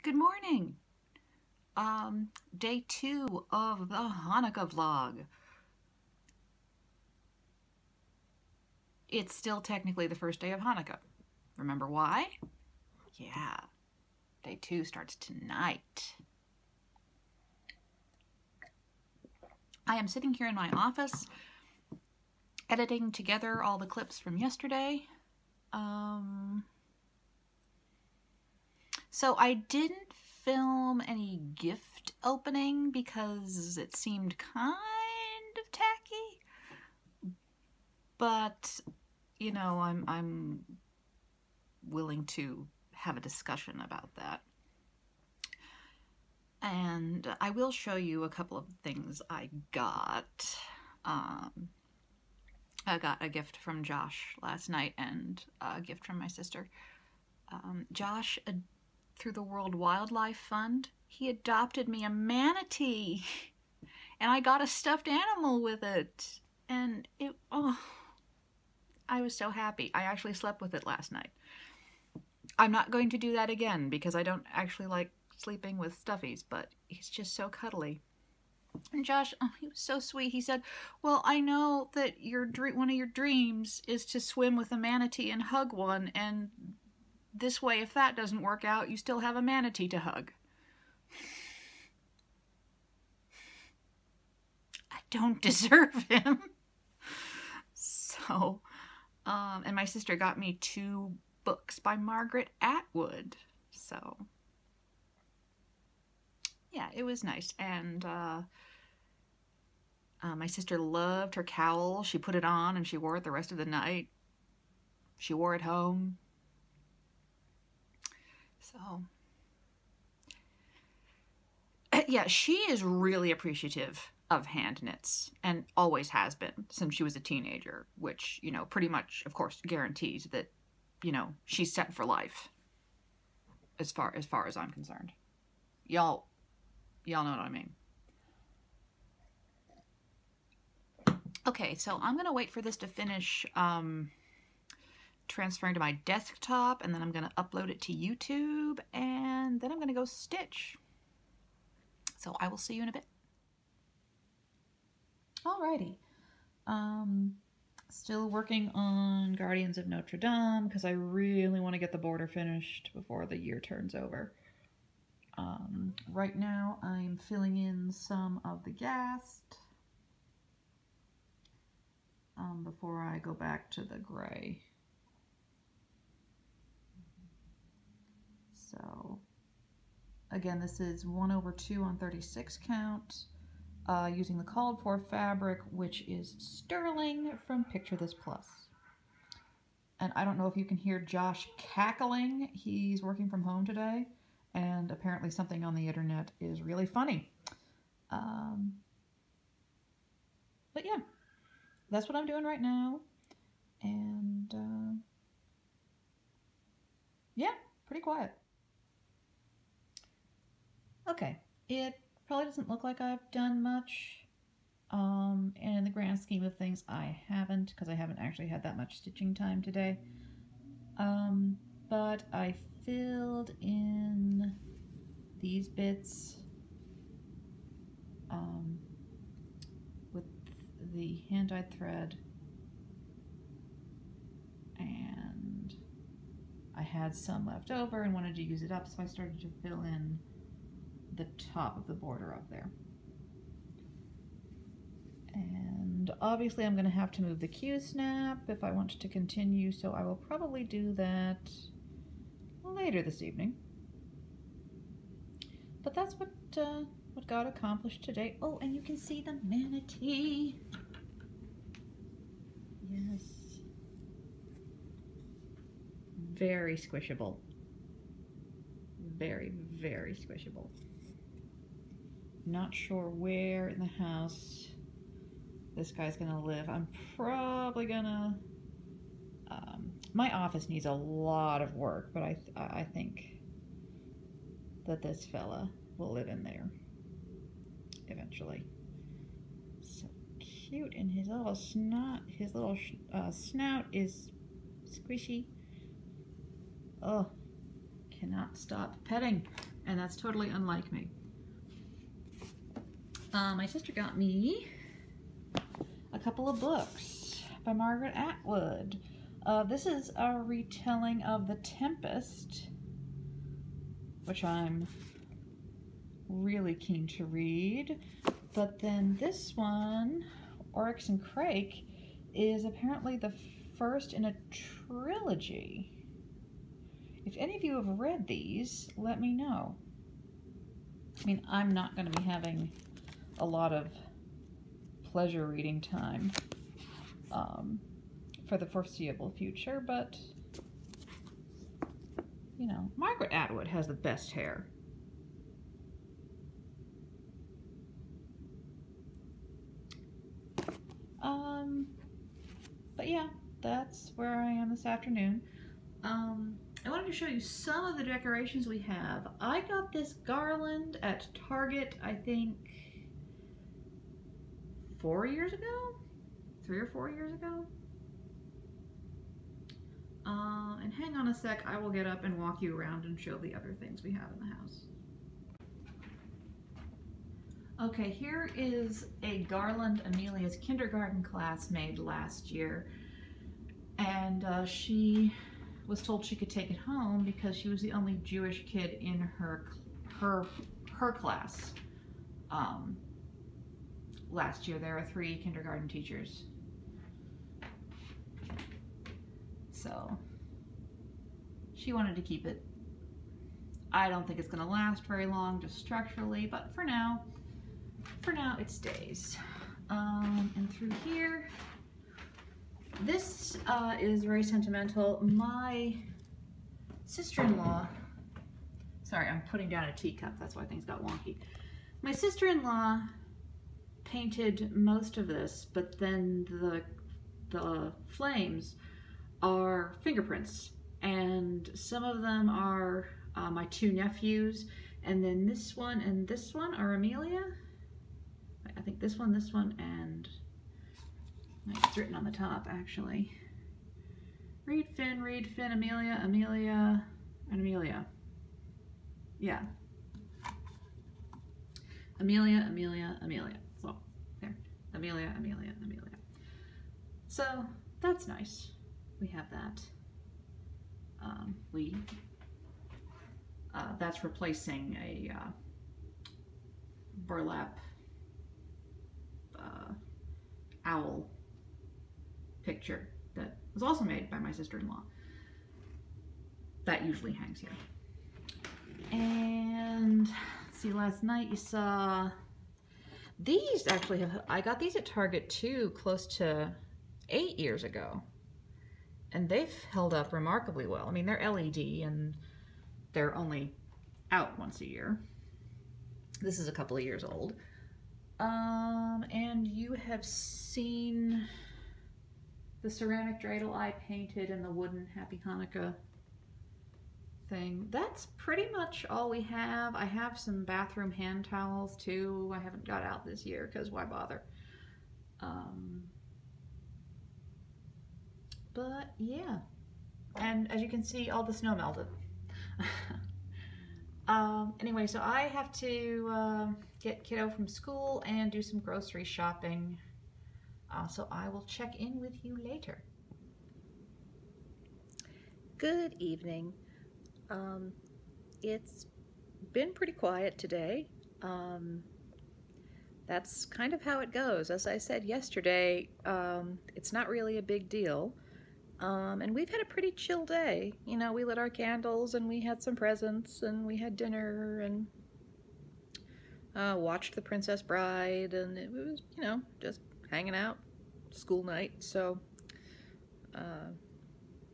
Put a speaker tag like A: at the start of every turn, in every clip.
A: Good morning. Day 2 of the Hanukkah vlog. It's still technically the first day of Hanukkah. Remember why? Yeah, day 2 starts tonight. I am sitting here in my office editing together all the clips from yesterday. So I didn't film any gift opening because it seemed kind of tacky, but you know, I'm willing to have a discussion about that. And I will show you a couple of things I got. I got a gift from Josh last night and a gift from my sister. Josh, through the World Wildlife Fund, he adopted me a manatee. And I got a stuffed animal with it. And I was so happy. I actually slept with it last night. I'm not going to do that again because I don't actually like sleeping with stuffies, but he's just so cuddly. And Josh, he was so sweet. He said, well, I know that one of your dreams is to swim with a manatee and hug one, and this way, if that doesn't work out, you still have a manatee to hug. I don't deserve him. So, and my sister got me 2 books by Margaret Atwood. So, yeah, it was nice. And my sister loved her cowl. She put it on and she wore it the rest of the night. She wore it home. So, yeah, she is really appreciative of hand knits and always has been since she was a teenager, which, you know, pretty much, of course, guarantees that, you know, she's set for life as far as I'm concerned. Y'all know what I mean. Okay, so I'm gonna wait for this to finish transferring to my desktop, and then I'm gonna upload it to YouTube, and then I'm gonna go stitch. So I will see you in a bit. Alrighty. Still working on Guardians of Notre Dame because I really want to get the border finished before the year turns over. Right now I'm filling in some of the gast before I go back to the gray. So again, this is 1/2 on 36 count. Using the called for fabric, which is sterling from Picture This Plus. And I don't know if you can hear Josh cackling. He's working from home today, and apparently something on the internet is really funny. But yeah, that's what I'm doing right now. And yeah, pretty quiet. Okay, it probably doesn't look like I've done much. And in the grand scheme of things, I haven't, because I haven't actually had that much stitching time today. But I filled in these bits with the hand-dyed thread, and I had some left over and wanted to use it up, so I started to fill in the top of the border up there. And obviously I'm going to have to move the Q-snap if I want to continue, so I will probably do that later this evening. But that's what got accomplished today. Oh, and you can see the manatee. Yes. Very squishable. Very, very squishable. Not sure where in the house this guy's gonna live. I'm probably gonna my office needs a lot of work, but I think that this fella will live in there eventually. So cute, and his little snout is squishy. Oh, cannot stop petting. and that's totally unlike me. My sister got me a couple of books by Margaret Atwood. This is a retelling of The Tempest, which I'm really keen to read. But then this one, Oryx and Crake, is apparently the first in a trilogy. If any of you have read these, let me know. I mean, I'm not going to be having a lot of pleasure reading time for the foreseeable future, but, you know, Margaret Atwood has the best hair. But yeah, that's where I am this afternoon. I wanted to show you some of the decorations we have. I got this garland at Target, I think 4 years ago? 3 or 4 years ago? And hang on a sec, I will get up and walk you around and show the other things we have in the house. Okay, here is a garland Amelia's kindergarten class made last year, and she was told she could take it home because she was the only Jewish kid in her class. Last year there were 3 kindergarten teachers, so she wanted to keep it. I don't think it's going to last very long, just structurally, but for now it stays. And through here, this is very sentimental. My sister-in-law, sorry, I'm putting down a teacup, that's why things got wonky. My sister-in-law painted most of this, but then the flames are fingerprints, and some of them are my 2 nephews, and then this one and this one are Amelia. I think this one, and it's written on the top actually. Reed, Finn, Amelia, and Amelia. Yeah. Amelia. So, there. Amelia. So, that's nice. We have that. That's replacing a burlap owl picture that was also made by my sister-in-law. That usually hangs here. And let's see, last night you saw these. Actually, I got these at Target too, close to 8 years ago, and they've held up remarkably well. I mean, they're LED and they're only out once a year. This is a couple of years old. And you have seen the ceramic dreidel I painted and the wooden Happy Hanukkah thing. That's pretty much all we have. I have some bathroom hand towels too. I haven't got out this year because why bother? But yeah, and as you can see, all the snow melted. Anyway, so I have to get kiddo from school and do some grocery shopping. So I will check in with you later.
B: Good evening. It's been pretty quiet today. That's kind of how it goes. As I said yesterday, it's not really a big deal. And we've had a pretty chill day. You know, we lit our candles and we had some presents and we had dinner and watched The Princess Bride, and it was, you know, just hanging out, school night, so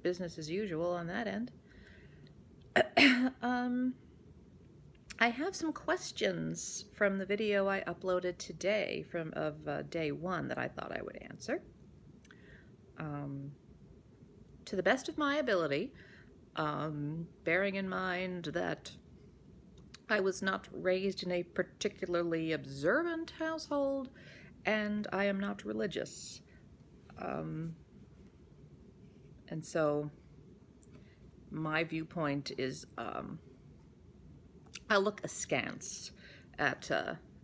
B: business as usual on that end. I have some questions from the video I uploaded today of day 1 that I thought I would answer. To the best of my ability, bearing in mind that I was not raised in a particularly observant household, and I am not religious. And so my viewpoint is I look askance at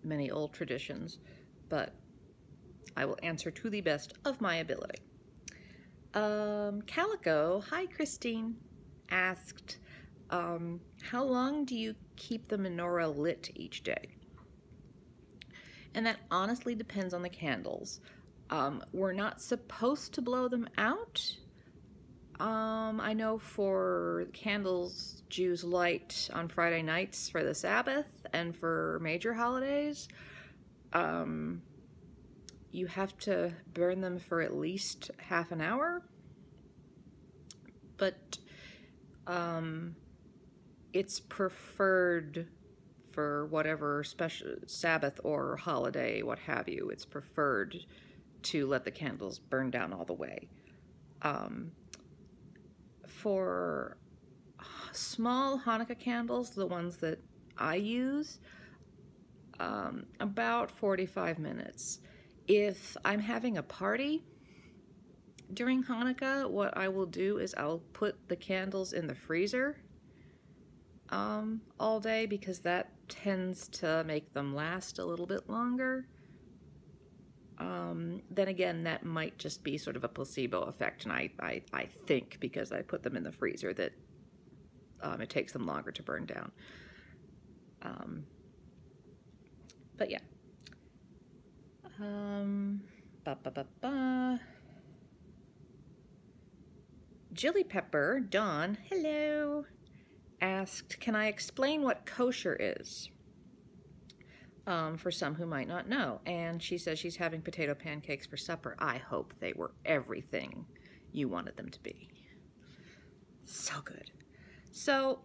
B: many old traditions, but I will answer to the best of my ability. Calico, hi Christine, asked, how long do you keep the menorah lit each day? And that honestly depends on the candles. We're not supposed to blow them out. I know for candles Jews light on Friday nights for the Sabbath and for major holidays, you have to burn them for at least half an hour. But it's preferred for whatever special Sabbath or holiday, what have you. It's preferred to let the candles burn down all the way. For small Hanukkah candles, the ones that I use, about 45 minutes. If I'm having a party during Hanukkah, what I will do is I'll put the candles in the freezer all day, because that tends to make them last a little bit longer. Then again, that might just be sort of a placebo effect, and I think because I put them in the freezer that it takes them longer to burn down. But yeah. Jilly Pepper, Dawn, hello, asked, can I explain what kosher is? For some who might not know. And she says she's having potato pancakes for supper. I hope they were everything you wanted them to be. So good. So,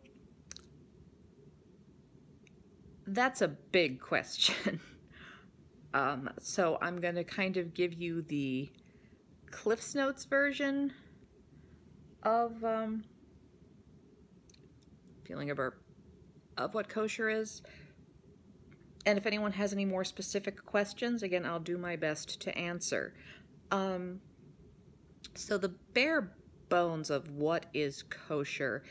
B: that's a big question. So I'm going to kind of give you the Cliff's Notes version of feeling a burp of what kosher is. And if anyone has any more specific questions, again, I'll do my best to answer. So the bare bones of what is kosher.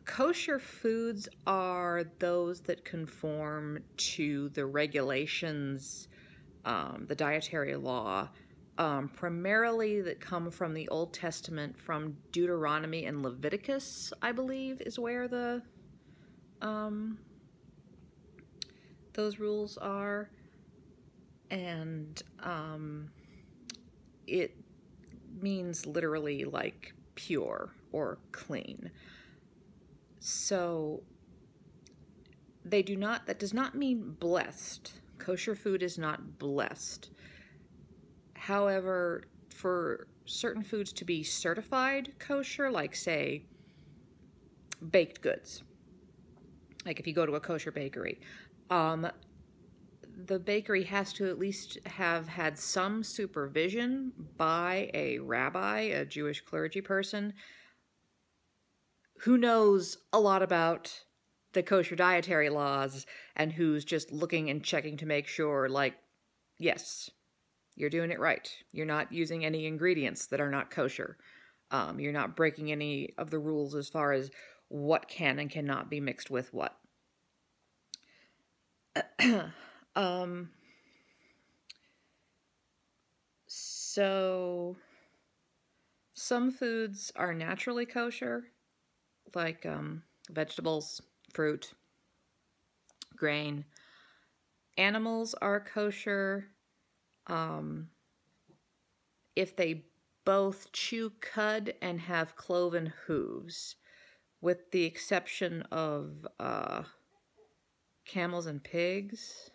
B: Kosher foods are those that conform to the regulations, the dietary law, primarily that come from the Old Testament, from Deuteronomy and Leviticus, I believe, is where the those rules are. And it means literally like pure or clean. So they do not, that does not mean blessed. Kosher food is not blessed. However, for certain foods to be certified kosher, like say baked goods, like if you go to a kosher bakery, the bakery has to at least have had some supervision by a rabbi, a Jewish clergy person, who knows a lot about the kosher dietary laws and who's just looking and checking to make sure, like, yes, you're doing it right. You're not using any ingredients that are not kosher. You're not breaking any of the rules as far as what can and cannot be mixed with what. So some foods are naturally kosher, like vegetables, fruit, grain. Animals are kosher if they both chew cud and have cloven hooves, with the exception of camels and pigs.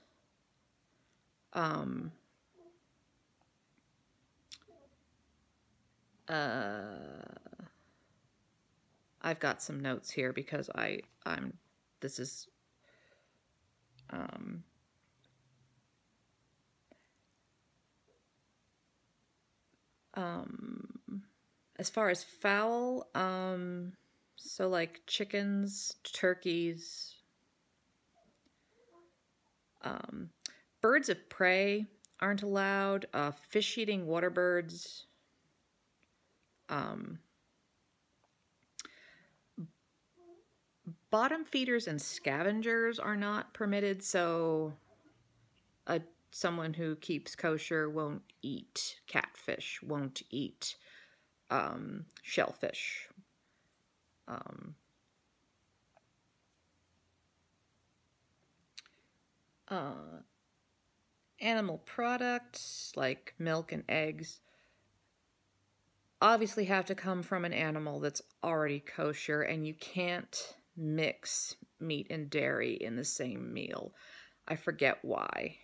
B: I've got some notes here because this is as far as fowl, so like chickens, turkeys, birds of prey aren't allowed, fish-eating water birds, bottom feeders and scavengers are not permitted, so someone who keeps kosher won't eat catfish, won't eat shellfish. Animal products like milk and eggs obviously have to come from an animal that's already kosher, and you can't mix meat and dairy in the same meal. I forget why.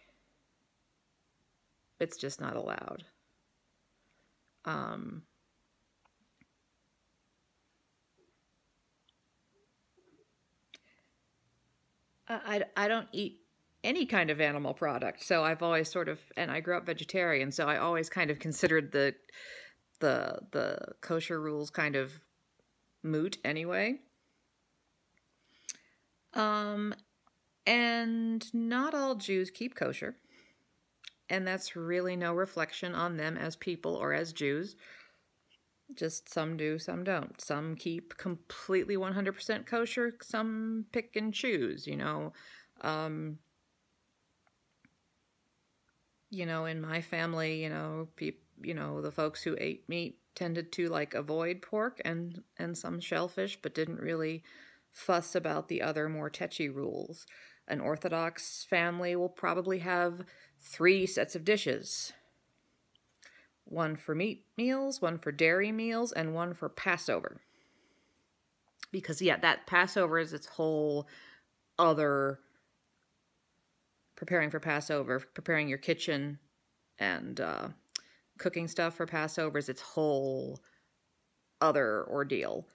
B: It's just not allowed. I don't eat any kind of animal product, so I've always sort of, and I grew up vegetarian, so I always kind of considered the kosher rules kind of moot anyway. And not all Jews keep kosher, and that's really no reflection on them as people or as Jews. Just some do, some don't. Some keep completely 100% kosher, some pick and choose, you know. In my family, the folks who ate meat tended to like avoid pork and some shellfish, but didn't really fuss about the other more touchy rules. An Orthodox family will probably have 3 sets of dishes. 1 for meat meals, 1 for dairy meals, and 1 for Passover. Because, yeah, that Passover is its whole other preparing for Passover, preparing your kitchen and cooking stuff for Passover is its whole other ordeal.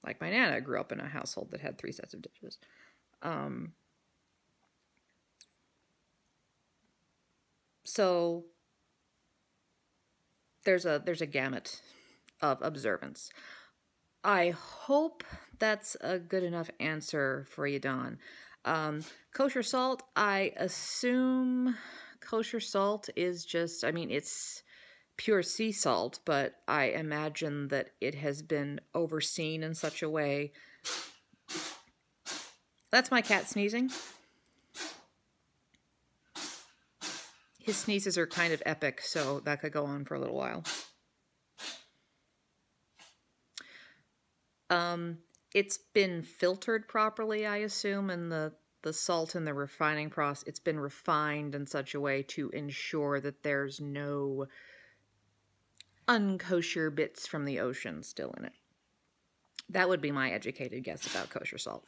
B: Like my Nana grew up in a household that had 3 sets of dishes. So there's a gamut of observance. I hope that's a good enough answer for you, Dawn. Kosher salt, I assume kosher salt is just, it's pure sea salt, but I imagine that it has been overseen in such a way. That's my cat sneezing. His sneezes are kind of epic, so that could go on for a little while. It's been filtered properly, I assume, and the salt in the refining process, it's been refined in such a way to ensure that there's no unkosher bits from the ocean still in it. That would be my educated guess about kosher salt.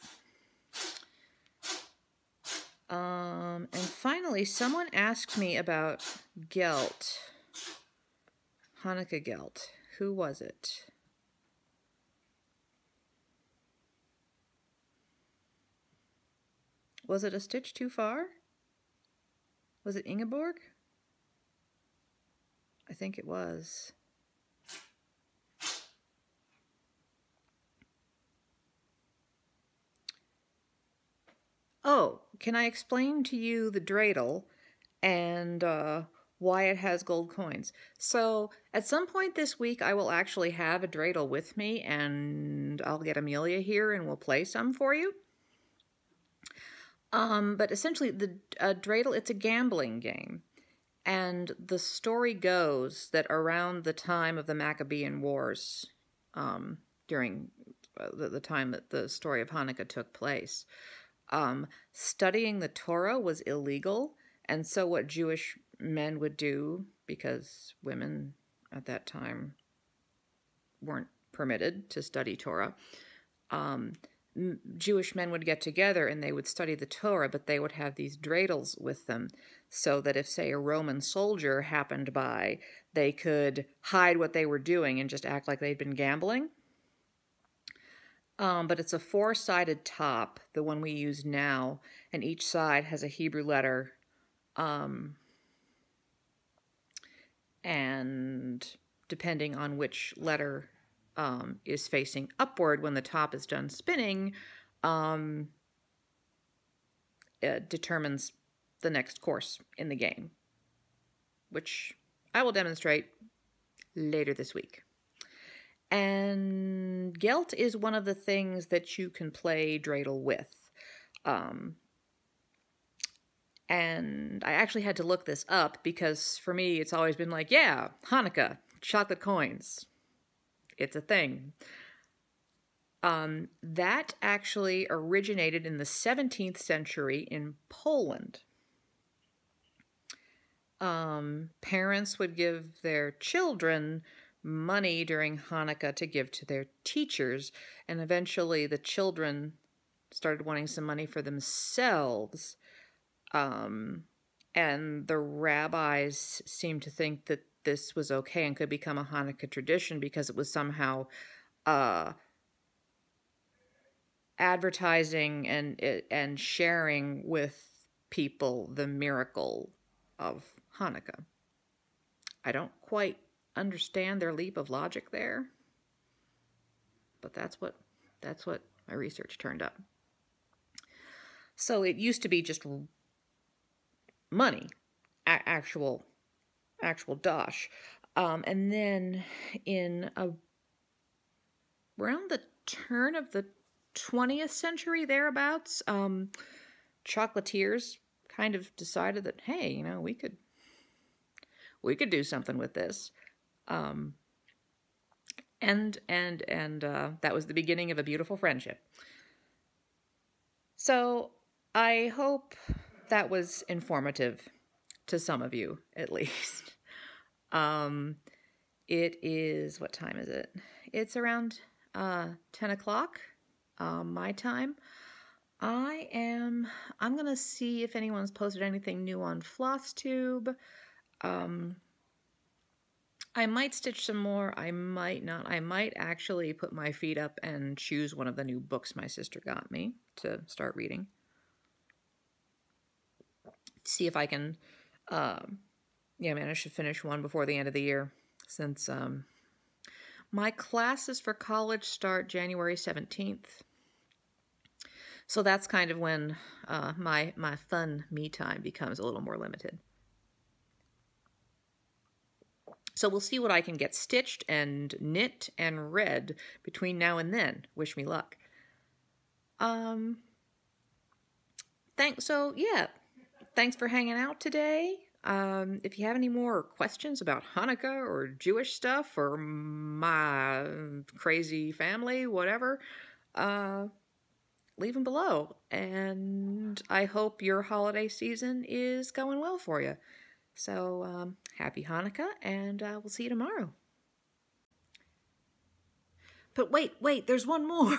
B: And finally, someone asked me about gelt. Hanukkah gelt. Who was it? Was it a stitch too far? Was it Ingeborg? I think it was. Oh, can I explain to you the dreidel and why it has gold coins? So at some point this week, I will actually have a dreidel with me, and I'll get Amelia here and we'll play some for you. But essentially, the dreidel, it's a gambling game. And the story goes that around the time of the Maccabean Wars, during the time that the story of Hanukkah took place, studying the Torah was illegal. And so what Jewish men would do, because women at that time weren't permitted to study Torah, Jewish men would get together and they would study the Torah, but they would have these dreidels with them so that if, say, a Roman soldier happened by, they could hide what they were doing and just act like they'd been gambling. But it's a 4-sided top, the one we use now, and each side has a Hebrew letter. And depending on which letter is facing upward when the top is done spinning, it determines the next course in the game, which I will demonstrate later this week. And gelt is one of the things that you can play dreidel with. And I actually had to look this up because for me it's always been like, yeah, Hanukkah, chocolate coins. It's a thing. That actually originated in the 17th century in Poland. Parents would give their children money during Hanukkah to give to their teachers, and eventually the children started wanting some money for themselves. And the rabbis seemed to think that this was okay and could become a Hanukkah tradition because it was somehow advertising and sharing with people the miracle of Hanukkah. I don't quite understand their leap of logic there, but that's what my research turned up. So it used to be just money, actual dosh, and then in around the turn of the 20th century thereabouts, chocolatiers kind of decided that, hey, you know, we could do something with this, and that was the beginning of a beautiful friendship. So I hope that was informative to some of you, at least. It is, what time is it? It's around 10 o'clock my time. I'm gonna see if anyone's posted anything new on FlossTube. I might stitch some more. I might not. I might actually put my feet up and choose one of the new books my sister got me to start reading. See if I can, manage to finish one before the end of the year, since my classes for college start January 17th. So that's kind of when my fun me time becomes a little more limited. So we'll see what I can get stitched and knit and read between now and then. Wish me luck. Thanks for hanging out today. If you have any more questions about Hanukkah or Jewish stuff or my crazy family, whatever, leave them below. And I hope your holiday season is going well for you. So happy Hanukkah, and we'll see you tomorrow. But wait, there's one more.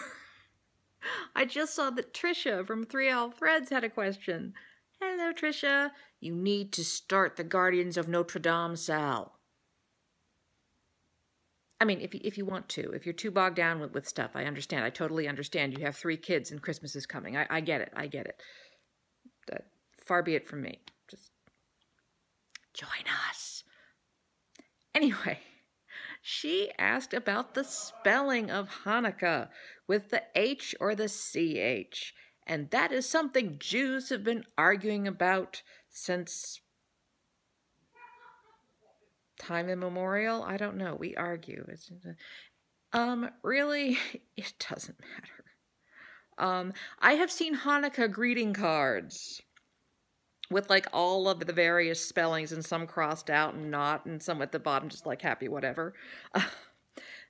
B: I just saw that Trisha from 3L Threads had a question. Hello, Trisha. You need to start the Guardians of Notre Dame, Sal. I mean, if you want to. If you're too bogged down with stuff, I understand. I totally understand. You have 3 kids and Christmas is coming. I get it. I get it. Far be it from me. Just join us. Anyway, she asked about the spelling of Hanukkah with the H or the CH. And that is something Jews have been arguing about since time immemorial. I don't know. We argue. Really, it doesn't matter. I have seen Hanukkah greeting cards with like all of the various spellings and some crossed out and not, and some at the bottom just like happy whatever.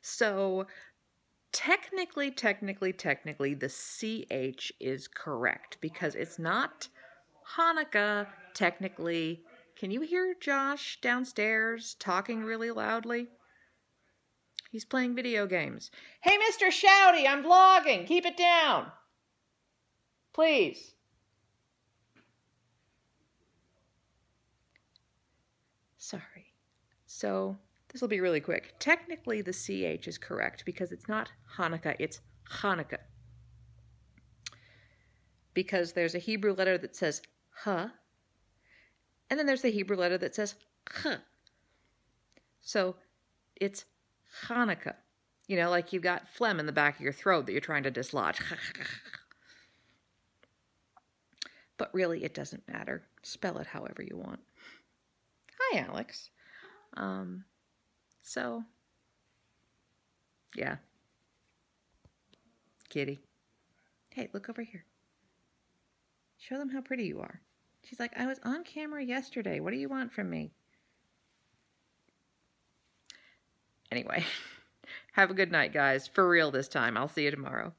B: So technically, the CH is correct because it's not Hanukkah, technically. Can you hear Josh downstairs talking really loudly? He's playing video games. Hey, Mr. Shouty, I'm vlogging. Keep it down. Please. Sorry. So this will be really quick. Technically, the CH is correct because it's not Hanukkah, it's Chanukah. Because there's a Hebrew letter that says H, and then there's the Hebrew letter that says Ch. So it's Hanukkah. You know, like you've got phlegm in the back of your throat that you're trying to dislodge. But really, it doesn't matter. Spell it however you want. Hi, Alex. So Yeah. Kitty. Hey, look over here. Show them how pretty you are. She's like, I was on camera yesterday. What do you want from me? Anyway, have a good night, guys. For real this time. I'll see you tomorrow.